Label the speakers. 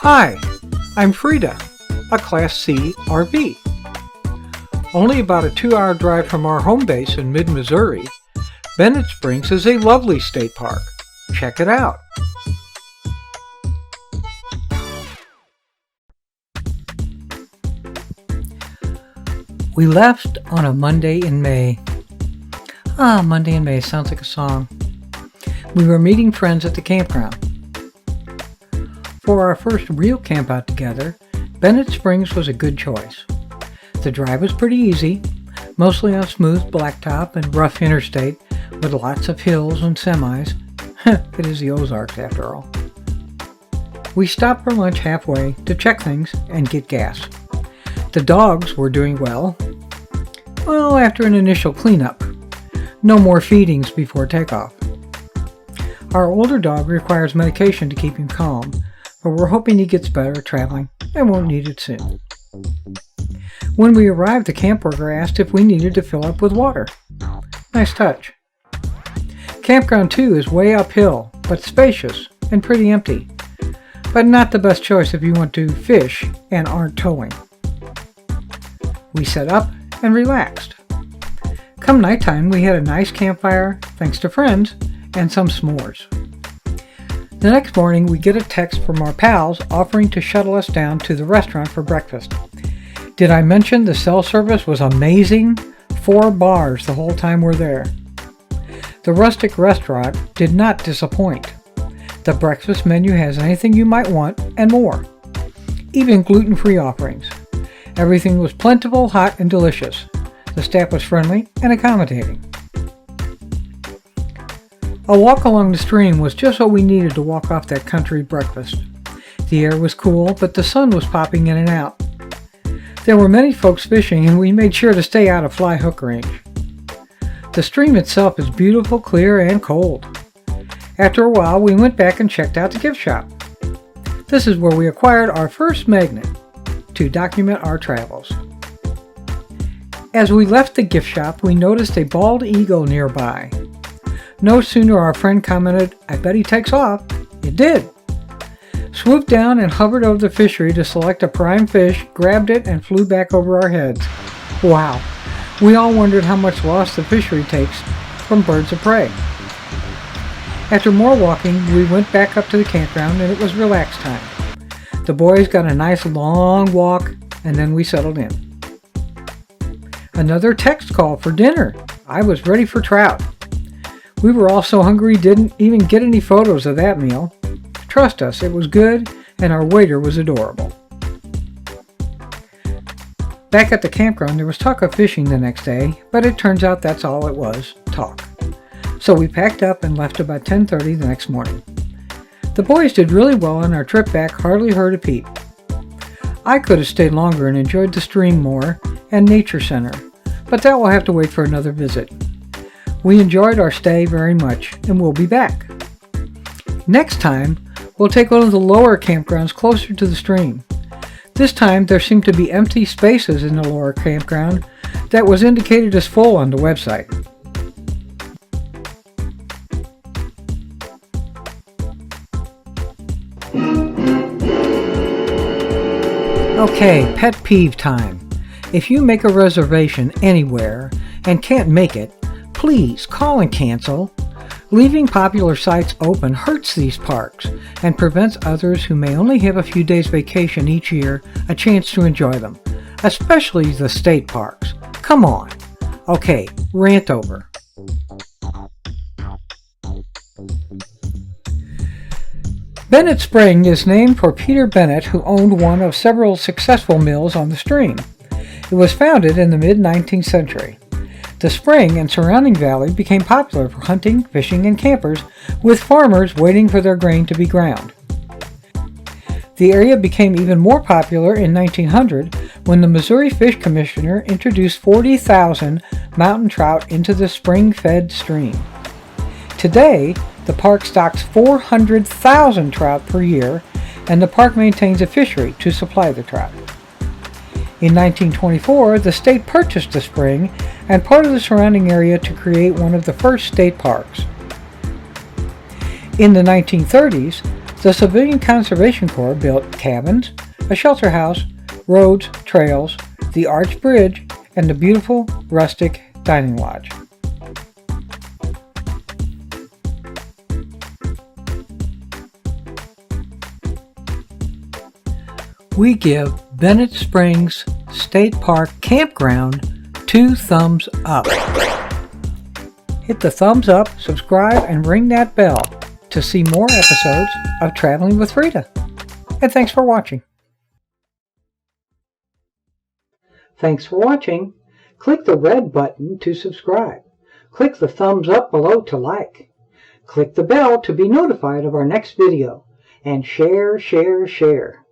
Speaker 1: Hi, I'm Frida, a Class C RV. Only about a 2-hour drive from our home base in mid-Missouri, Bennet Springs is a lovely state park. Check it out. We left on a Monday in May. Monday in May sounds like a song. We were meeting friends at the campground. For our first real camp out together, Bennet Springs was a good choice. The drive was pretty easy, mostly on smooth blacktop and rough interstate with lots of hills and semis. It is the Ozarks after all. We stopped for lunch halfway to check things and get gas. The dogs were doing well. Well, after an initial cleanup. No more feedings before takeoff. Our older dog requires medication to keep him calm, but we're hoping he gets better traveling and won't need it soon. When we arrived, the camp worker asked if we needed to fill up with water. Nice touch. Campground 2 is way uphill, but spacious and pretty empty, but not the best choice if you want to fish and aren't towing. We set up and relaxed. Come nighttime, we had a nice campfire, thanks to friends, and some s'mores. The next morning, we get a text from our pals offering to shuttle us down to the restaurant for breakfast. Did I mention the cell service was amazing? 4 bars the whole time we're there. The rustic restaurant did not disappoint. The breakfast menu has anything you might want and more. Even gluten-free offerings. Everything was plentiful, hot, and delicious. The staff was friendly and accommodating. A walk along the stream was just what we needed to walk off that country breakfast. The air was cool, but the sun was popping in and out. There were many folks fishing, and we made sure to stay out of fly hook range. The stream itself is beautiful, clear, and cold. After a while, we went back and checked out the gift shop. This is where we acquired our first magnet to document our travels. As we left the gift shop, we noticed a bald eagle nearby. No sooner our friend commented, "I bet he takes off." It did. Swooped down and hovered over the fishery to select a prime fish, grabbed it, and flew back over our heads. Wow. We all wondered how much loss the fishery takes from birds of prey. After more walking, we went back up to the campground and it was relax time. The boys got a nice long walk and then we settled in. Another text call for dinner. I was ready for trout. We were all so hungry didn't even get any photos of that meal. Trust us, it was good and our waiter was adorable. Back at the campground there was talk of fishing the next day, but it turns out that's all it was, talk. So we packed up and left about 10:30 the next morning. The boys did really well on our trip back, hardly heard a peep. I could have stayed longer and enjoyed the stream more and nature center, but that will have to wait for another visit. We enjoyed our stay very much and we'll be back. Next time, we'll take one of the lower campgrounds closer to the stream. This time, there seemed to be empty spaces in the lower campground that was indicated as full on the website. Okay, pet peeve time. If you make a reservation anywhere and can't make it, please call and cancel. Leaving popular sites open hurts these parks and prevents others who may only have a few days vacation each year a chance to enjoy them, especially the state parks. Come on. Okay, rant over. Bennet Spring is named for Peter Bennett, who owned one of several successful mills on the stream. It was founded in the mid-19th century. The spring and surrounding valley became popular for hunting, fishing, and campers, with farmers waiting for their grain to be ground. The area became even more popular in 1900 when the Missouri Fish Commissioner introduced 40,000 mountain trout into the spring-fed stream. Today, the park stocks 400,000 trout per year, and the park maintains a fishery to supply the trout. In 1924, the state purchased the spring and part of the surrounding area to create one of the first state parks. In the 1930s, the Civilian Conservation Corps built cabins, a shelter house, roads, trails, the arch bridge, and the beautiful rustic dining lodge. We give Bennet Springs State Park Campground 2 thumbs up. Hit the thumbs up, subscribe, and ring that bell to see more episodes of Traveling with Frida. And thanks for watching. Thanks for watching. Click the red button to subscribe. Click the thumbs up below to like. Click the bell to be notified of our next video. And share, share, share.